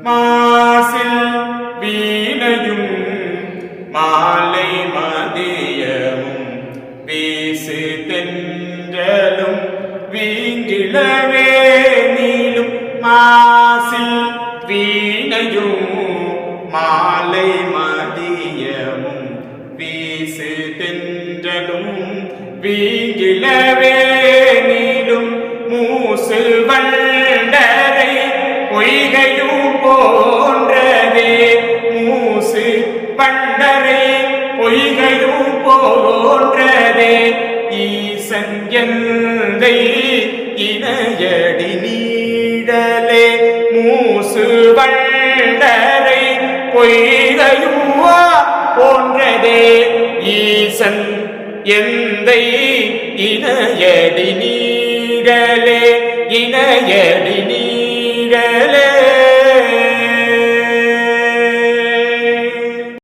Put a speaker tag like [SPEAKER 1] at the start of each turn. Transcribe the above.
[SPEAKER 1] மாசில் வீணையும் மாலை மதியமும் வீசு தென்றலும் வீங்கிழவே நீளும் மாசில் வீணையும் மாலை மதியமும் வீசு தென்றலும் வீங்கிழவே நீளும் மூசு வண்டரை பொய்கையும் போன்றதே மூசு பண்டரை பொய்கையும் போன்றதே ஈசன் எந்தை இணையடி நீடலே மூசு வண்டரை பொய்கையும் போன்றதே ஈசன் எந்தை இணையடி நீடலே இணையடி நீடலே